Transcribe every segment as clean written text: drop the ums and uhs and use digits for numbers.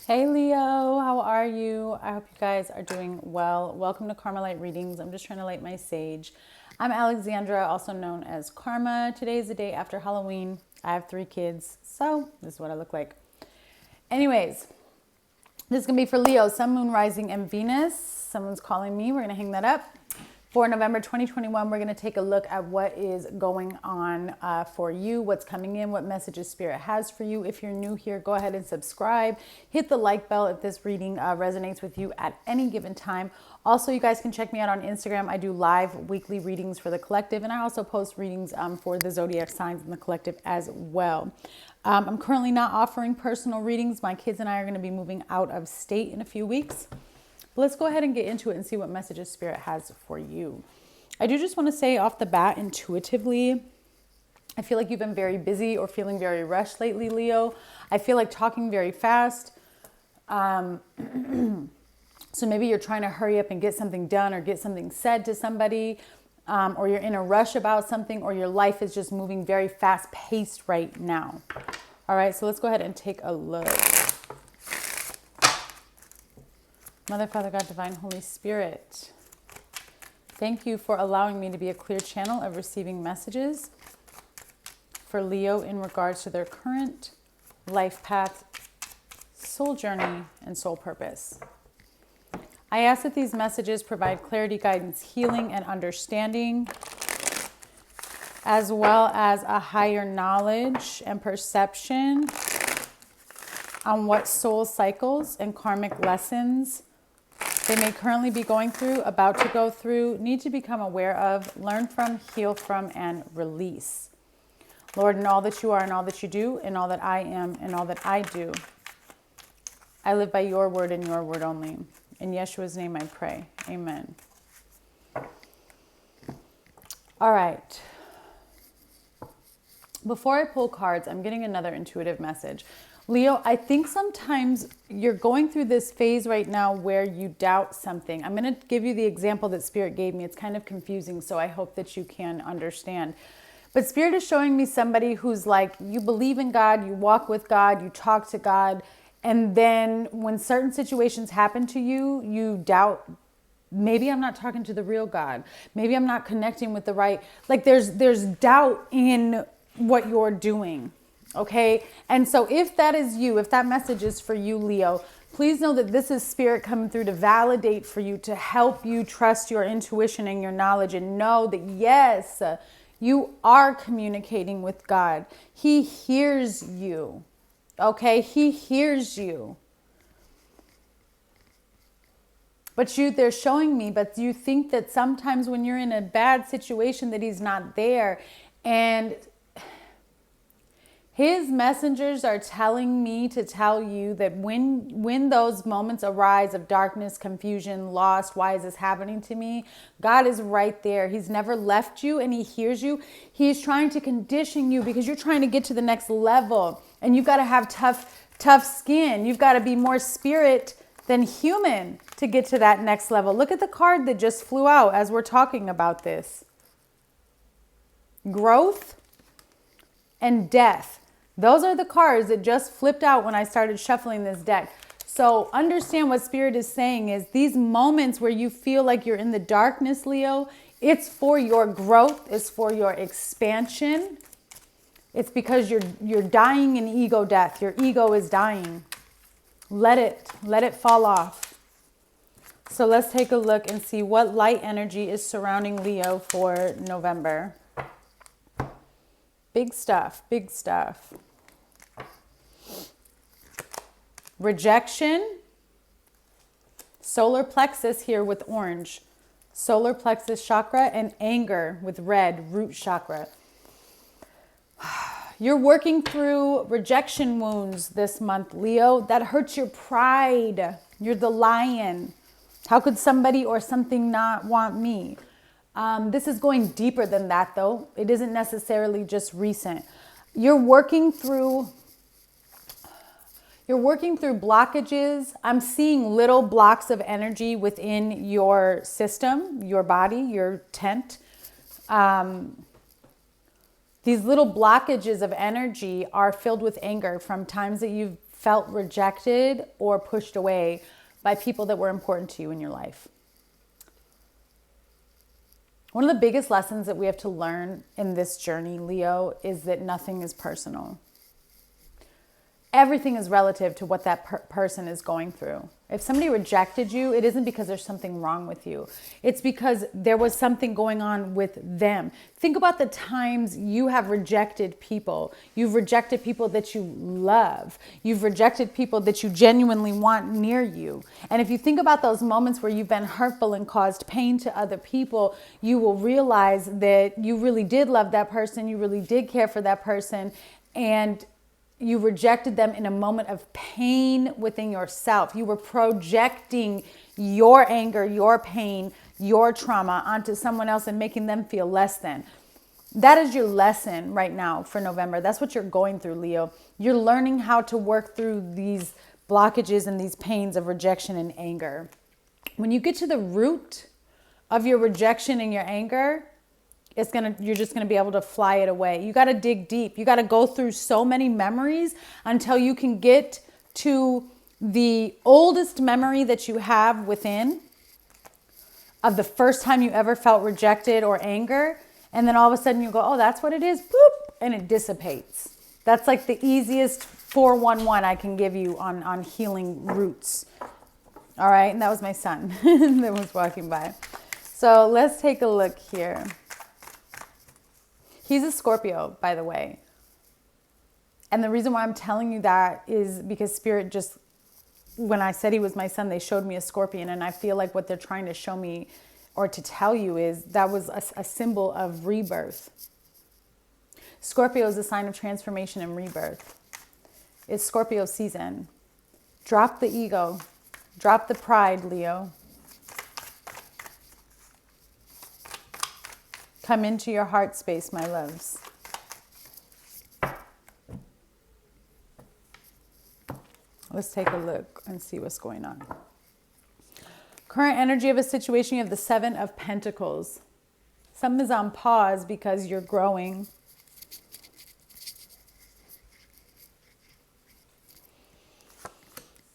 Hey Leo, how are you? I hope you guys are doing well. Welcome to Karma Light Readings. I'm just trying to light my sage. I'm Alexandra, also known as Karma. Today is the day after Halloween. I have 3 kids, so this is what I look like. Anyways, this is going to be for Leo, Sun, Moon, Rising, and Venus. Someone's calling me. We're going to hang that up. For November 2021, we're going to take a look at what is going on for you, what's coming in, what messages Spirit has for you. If you're new here, go ahead and subscribe. Hit the like bell if this reading resonates with you at any given time. Also, you guys can check me out on Instagram. I do live weekly readings for the collective, and I also post readings for the zodiac signs in the collective as well. I'm currently not offering personal readings. My kids and I are going to be moving out of state in a few weeks. But let's go ahead and get into it and see what messages Spirit has for you. I do just want to say off the bat, intuitively, I feel like you've been very busy or feeling very rushed lately, Leo. I feel like talking very fast. So maybe you're trying to hurry up and get something done or get something said to somebody, or you're in a rush about something, or your life is just moving very fast paced right now. All right, so let's go ahead and take a look. Mother, Father, God, Divine, Holy Spirit, thank you for allowing me to be a clear channel of receiving messages for Leo in regards to their current life path, soul journey, and soul purpose. I ask that these messages provide clarity, guidance, healing, and understanding, as well as a higher knowledge and perception on what soul cycles and karmic lessons they may currently be going through, about to go through, need to become aware of, learn from, heal from, and release. Lord, in all that you are and all that you do, and all that I am and all that I do, I live by your word and your word only. In Yeshua's name I pray. Amen. All right. Before I pull cards, I'm getting another intuitive message. Leo, I think sometimes you're going through this phase right now where you doubt something. I'm going to give you the example that Spirit gave me. It's kind of confusing, so I hope that you can understand. But Spirit is showing me somebody who's like, you believe in God, you walk with God, you talk to God, and then when certain situations happen to you, you doubt, maybe I'm not talking to the real God. Maybe I'm not connecting with the right, like there's doubt in what you're doing. Okay. And so if that is you, if that message is for you, Leo, please know that this is Spirit coming through to validate for you, to help you trust your intuition and your knowledge, and know that yes, you are communicating with God. He hears you. Okay. He hears you. But they're showing me, but you think that sometimes when you're in a bad situation that he's not there. And his messengers are telling me to tell you that when those moments arise of darkness, confusion, lost, why is this happening to me? God is right there. He's never left you and he hears you. He's trying to condition you because you're trying to get to the next level, and you've got to have tough skin. You've got to be more spirit than human to get to that next level. Look at the card that just flew out as we're talking about this. Growth and death. Those are the cards that just flipped out when I started shuffling this deck. So understand what Spirit is saying is these moments where you feel like you're in the darkness, Leo, it's for your growth. It's for your expansion. It's because you're dying an ego death. Your ego is dying. Let it fall off. So let's take a look and see what light energy is surrounding Leo for November. Big stuff, big stuff. Rejection. Solar plexus here with orange. Solar plexus chakra, and anger with red, root chakra. You're working through rejection wounds this month, Leo. That hurts your pride. You're the lion. How could somebody or something not want me? This is going deeper than that, though. It isn't necessarily just recent. You're working through blockages. I'm seeing little blocks of energy within your system, your body, your tent. These little blockages of energy are filled with anger from times that you've felt rejected or pushed away by people that were important to you in your life. One of the biggest lessons that we have to learn in this journey, Leo, is that nothing is personal. Everything is relative to what that person is going through. If somebody rejected you, it isn't because there's something wrong with you. It's because there was something going on with them. Think about the times you have rejected people. You've rejected people that you love. You've rejected people that you genuinely want near you. And if you think about those moments where you've been hurtful and caused pain to other people, you will realize that you really did love that person. You really did care for that person. And you rejected them in a moment of pain within yourself. You were projecting your anger, your pain, your trauma onto someone else and making them feel less than. That is your lesson right now for November. That's what you're going through, Leo. You're learning how to work through these blockages and these pains of rejection and anger. When you get to the root of your rejection and your anger, you're just going to be able to fly it away. You got to dig deep. You got to go through so many memories until you can get to the oldest memory that you have within of the first time you ever felt rejected or anger. And then all of a sudden you go, oh, that's what it is. Boop. And it dissipates. That's like the easiest 411 I can give you on healing roots. All right. And that was my son that was walking by. So let's take a look here. He's a Scorpio, by the way. And the reason why I'm telling you that is because Spirit just, when I said he was my son, they showed me a scorpion. And I feel like what they're trying to show me or to tell you is that was a symbol of rebirth. Scorpio is a sign of transformation and rebirth. It's Scorpio season. Drop the ego. Drop the pride, Leo. Come into your heart space, my loves. Let's take a look and see what's going on. Current energy of a situation, you have the 7 of Pentacles. Something is on pause because you're growing.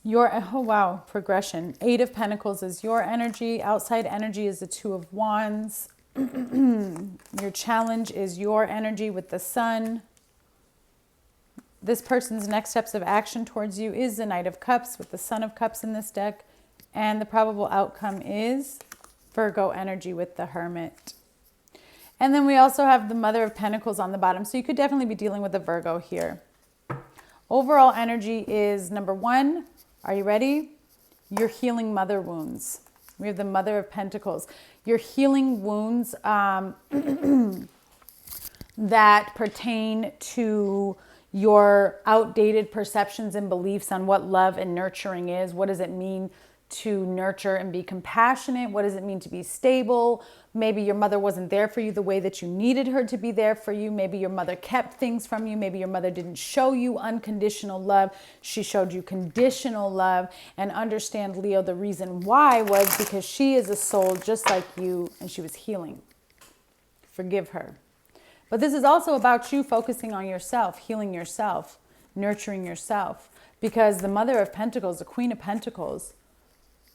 Oh wow, progression. 8 of Pentacles is your energy. Outside energy is the 2 of Wands. Your challenge is your energy with the Sun. This person's next steps of action towards you is the Knight of Cups with the Son of Cups in this deck. And the probable outcome is Virgo energy with the Hermit. And then we also have the Mother of Pentacles on the bottom. So you could definitely be dealing with a Virgo here. Overall energy is number 1. Are you ready? You're healing mother wounds. We have the Mother of Pentacles. You're healing wounds that pertain to your outdated perceptions and beliefs on what love and nurturing is. What does it mean to nurture and be compassionate? What does it mean to be stable? Maybe your mother wasn't there for you the way that you needed her to be there for you. Maybe your mother kept things from you. Maybe your mother didn't show you unconditional love. She showed you conditional love. And understand, Leo, the reason why was because she is a soul just like you and she was healing. Forgive her. But this is also about you focusing on yourself, healing yourself, nurturing yourself. Because the Mother of Pentacles, the Queen of Pentacles,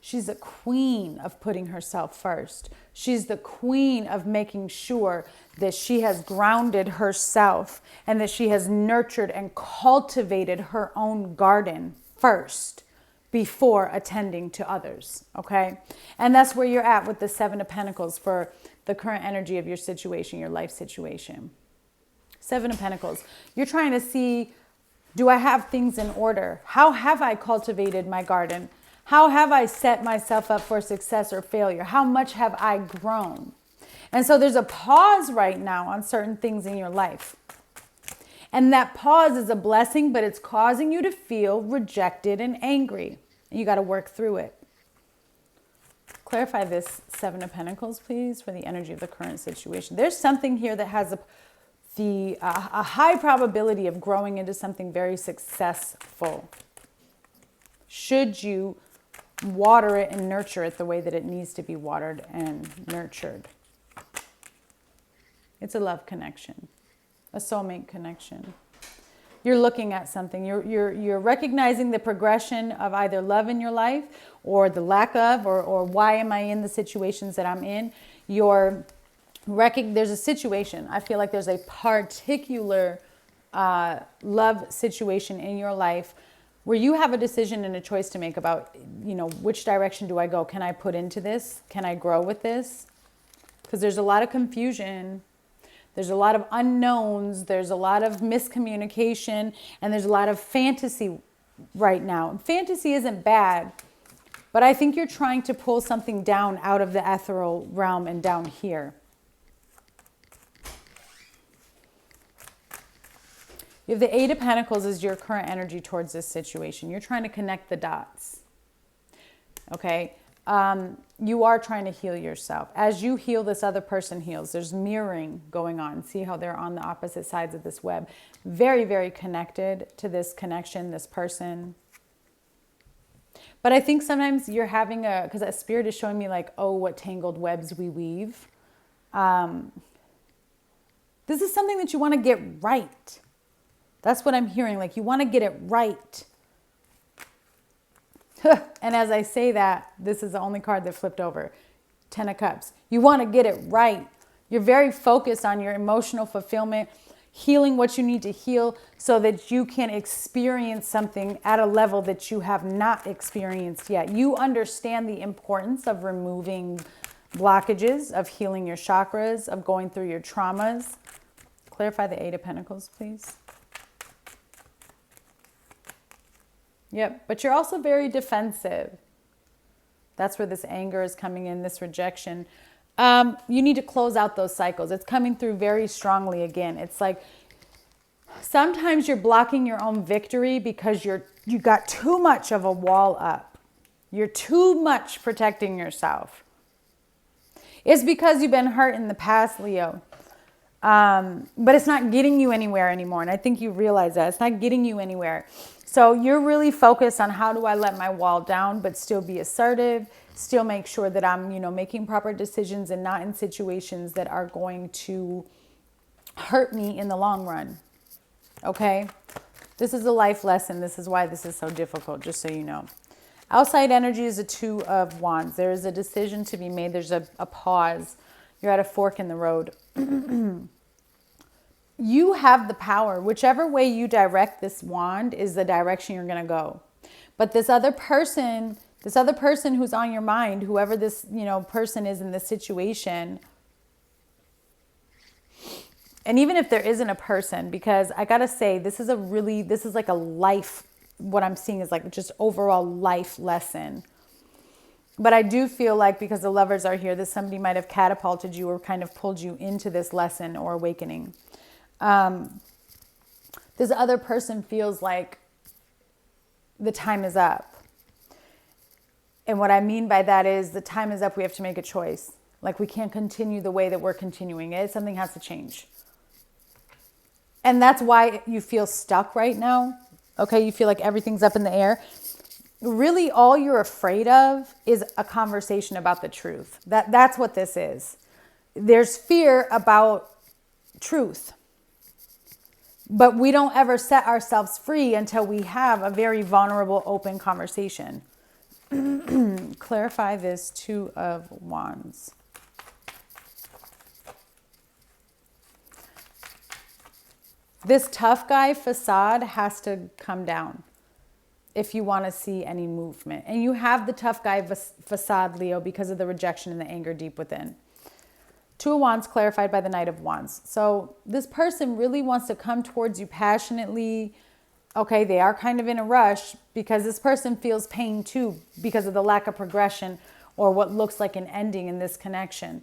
she's the queen of putting herself first. She's the queen of making sure that she has grounded herself and that she has nurtured and cultivated her own garden first before attending to others, okay? And that's where you're at with the 7 of Pentacles for the current energy of your situation, your life situation. 7 of Pentacles. You're trying to see, do I have things in order? How have I cultivated my garden? How have I set myself up for success or failure? How much have I grown? And so there's a pause right now on certain things in your life. And that pause is a blessing, but it's causing you to feel rejected and angry. And you got to work through it. Clarify this 7 of Pentacles, please, for the energy of the current situation. There's something here that has a high probability of growing into something very successful. Should you water it and nurture it the way that it needs to be watered and nurtured. It's a love connection, a soulmate connection. you're looking at something. You're recognizing the progression of either love in your life or the lack of, or why am I in the situations that I'm in. There's a situation. I feel like there's a particular love situation in your life where you have a decision and a choice to make about, which direction do I go? Can I put into this? Can I grow with this? Because there's a lot of confusion. There's a lot of unknowns. There's a lot of miscommunication, and there's a lot of fantasy right now. Fantasy isn't bad, but I think you're trying to pull something down out of the ethereal realm and down here. You have the Eight of Pentacles as your current energy towards this situation. You're trying to connect the dots. Okay? You are trying to heal yourself. As you heal, this other person heals. There's mirroring going on. See how they're on the opposite sides of this web. Very, very connected to this connection, this person. But I think sometimes you're having because that spirit is showing me like, oh, what tangled webs we weave. This is something that you want to get right. That's what I'm hearing. Like you want to get it right. And as I say that, this is the only card that flipped over. 10 of Cups. You want to get it right. You're very focused on your emotional fulfillment, healing what you need to heal so that you can experience something at a level that you have not experienced yet. You understand the importance of removing blockages, of healing your chakras, of going through your traumas. Clarify the Eight of Pentacles, please. Yep, but you're also very defensive. That's where this anger is coming in, this rejection. You need to close out those cycles. It's coming through very strongly again. It's like sometimes you're blocking your own victory because you got too much of a wall up. You're too much protecting yourself. It's because you've been hurt in the past, Leo. But it's not getting you anywhere anymore. And I think you realize that. It's not getting you anywhere. So you're really focused on how do I let my wall down, but still be assertive, still make sure that I'm, making proper decisions and not in situations that are going to hurt me in the long run. Okay? This is a life lesson. This is why this is so difficult, just so you know. Outside energy is a Two of Wands. There is a decision to be made. There's a pause. You're at a fork in the road. You have the power. Whichever way you direct this wand is the direction you're going to go. But this other person who's on your mind, whoever this, person is in this situation, and even if there isn't a person, because I got to say, this is like a life, what I'm seeing is like just overall life lesson. But I do feel like because the Lovers are here, that somebody might have catapulted you or kind of pulled you into this lesson or awakening. This other person feels like the time is up. And what I mean by that is the time is up. We have to make a choice. Like we can't continue the way that we're continuing it. Something has to change. And that's why you feel stuck right now. Okay, you feel like everything's up in the air. Really, all you're afraid of is a conversation about the truth. That's what this is. There's fear about truth. But we don't ever set ourselves free until we have a very vulnerable, open conversation. Clarify this Two of Wands. This tough guy facade has to come down if you want to see any movement. And you have the tough guy facade, Leo, because of the rejection and the anger deep within. Two of Wands clarified by the Knight of Wands. So this person really wants to come towards you passionately. Okay, they are kind of in a rush because this person feels pain too because of the lack of progression or what looks like an ending in this connection.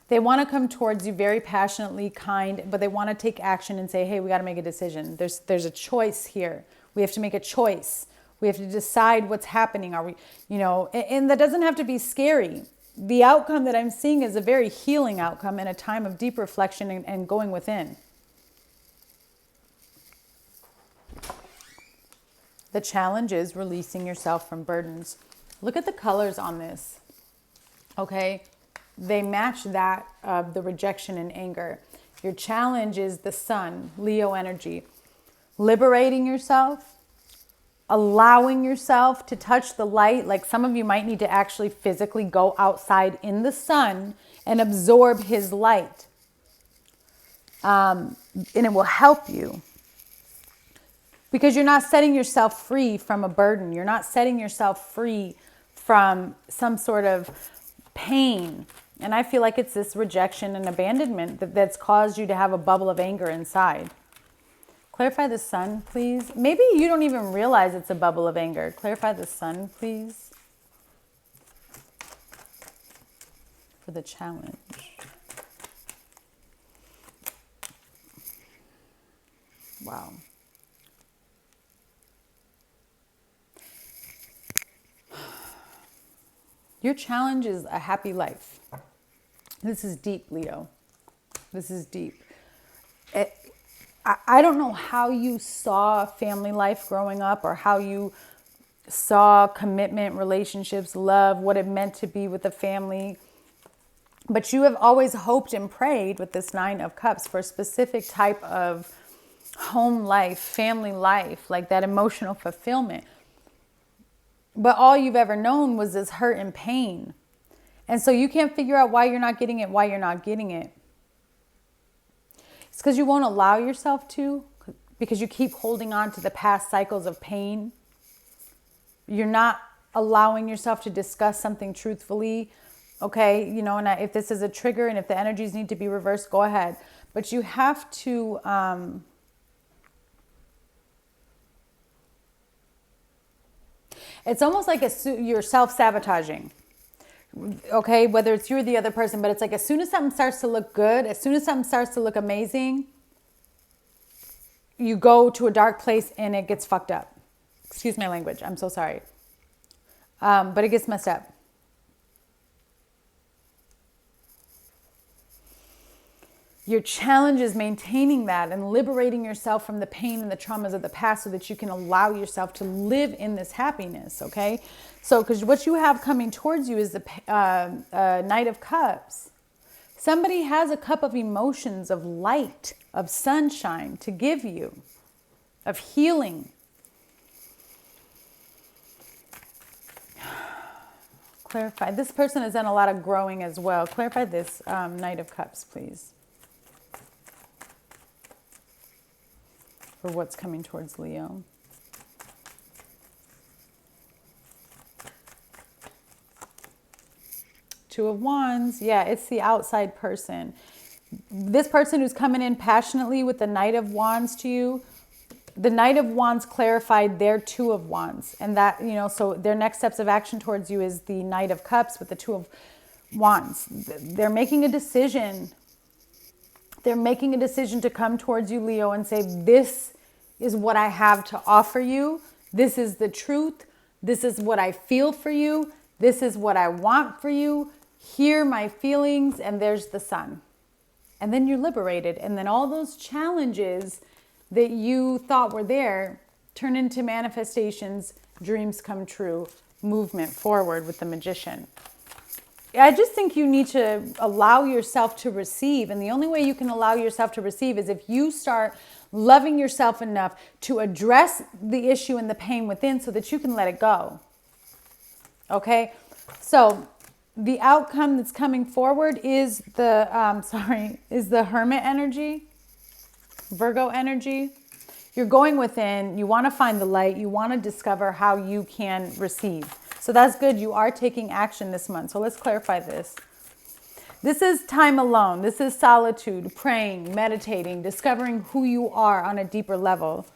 They want to come towards you very passionately, kind, but they want to take action and say, hey, we got to make a decision. There's a choice here. We have to make a choice. We have to decide what's happening. Are we, and that doesn't have to be scary. The outcome that I'm seeing is a very healing outcome in a time of deep reflection and going within. The challenge is releasing yourself from burdens. Look at the colors on this. Okay? They match that of the rejection and anger. Your challenge is the sun, Leo energy. Liberating yourself, allowing yourself to touch the light. Like some of you might need to actually physically go outside in the sun and absorb his light. And it will help you. Because you're not setting yourself free from a burden. You're not setting yourself free from some sort of pain. And I feel like it's this rejection and abandonment that's caused you to have a bubble of anger inside. Clarify the sun, please. Maybe you don't even realize it's a bubble of anger. Clarify the sun, please. For the challenge. Wow. Your challenge is a happy life. This is deep, Leo. This is deep. I don't know how you saw family life growing up or how you saw commitment, relationships, love, what it meant to be with a family. But you have always hoped and prayed with this 9 of Cups for a specific type of home life, family life, like that emotional fulfillment. But all you've ever known was this hurt and pain. And so you can't figure out why you're not getting it, why you're not getting it. It's because you won't allow yourself to, because you keep holding on to the past cycles of pain. You're not allowing yourself to discuss something truthfully. Okay, you know, and if this is a trigger and if the energies need to be reversed, go ahead. But you have to... it's almost like you're self-sabotaging, okay? Whether it's you or the other person, but it's like as soon as something starts to look good, as soon as something starts to look amazing, you go to a dark place and it gets fucked up. Excuse my language. I'm so sorry. But it gets messed up. Your challenge is maintaining that and liberating yourself from the pain and the traumas of the past so that you can allow yourself to live in this happiness, okay? So, because what you have coming towards you is the Knight of Cups. Somebody has a cup of emotions, of light, of sunshine to give you, of healing. Clarify. This person has done a lot of growing as well. Clarify this Knight of Cups, please. For what's coming towards Leo. Two of Wands. Yeah, it's the outside person. This person who's coming in passionately with the Knight of Wands to you, the Knight of Wands clarified their Two of Wands. And that, you know, so their next steps of action towards you is the Knight of Cups with the Two of Wands. They're making a decision. They're making a decision to come towards you, Leo, and say, this is what I have to offer you. This is the truth. This is what I feel for you. This is what I want for you. Hear my feelings, and there's the sun. And then you're liberated. And then all those challenges that you thought were there turn into manifestations, dreams come true, movement forward with the Magician. I just think you need to allow yourself to receive. And the only way you can allow yourself to receive is if you start loving yourself enough to address the issue and the pain within so that you can let it go. Okay? So the outcome that's coming forward is the, is the Hermit energy, Virgo energy. You're going within. You want to find the light. You want to discover how you can receive. So that's good. You are taking action this month. So let's clarify this. This is time alone. This is solitude, praying, meditating, discovering who you are on a deeper level.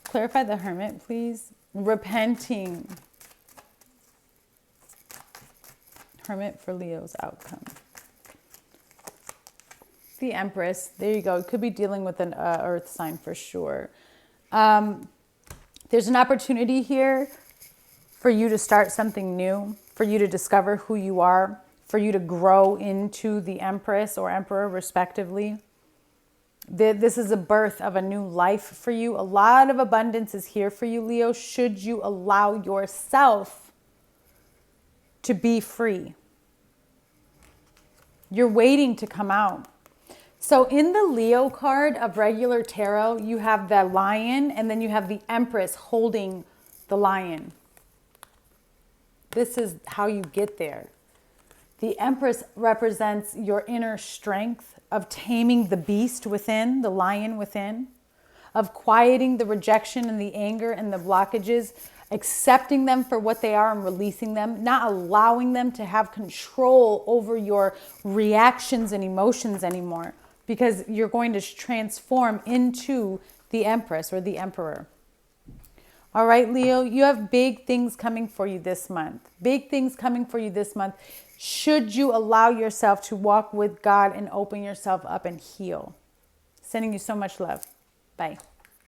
Clarify the Hermit, please. Repenting. Hermit for Leo's outcome. The Empress. There you go. It could be dealing with an earth sign for sure. There's an opportunity here for you to start something new, for you to discover who you are, for you to grow into the Empress or Emperor respectively. This is a birth of a new life for you. A lot of abundance is here for you, Leo, should you allow yourself to be free. You're waiting to come out. So in the Leo card of regular tarot, you have the lion and then you have the Empress holding the lion. This is how you get there. The Empress represents your inner strength of taming the beast within, the lion within, of quieting the rejection and the anger and the blockages, accepting them for what they are and releasing them, not allowing them to have control over your reactions and emotions anymore, because you're going to transform into the Empress or the Emperor. All right, Leo, you have big things coming for you this month. Big things coming for you this month. Should you allow yourself to walk with God and open yourself up and heal? Sending you so much love. Bye.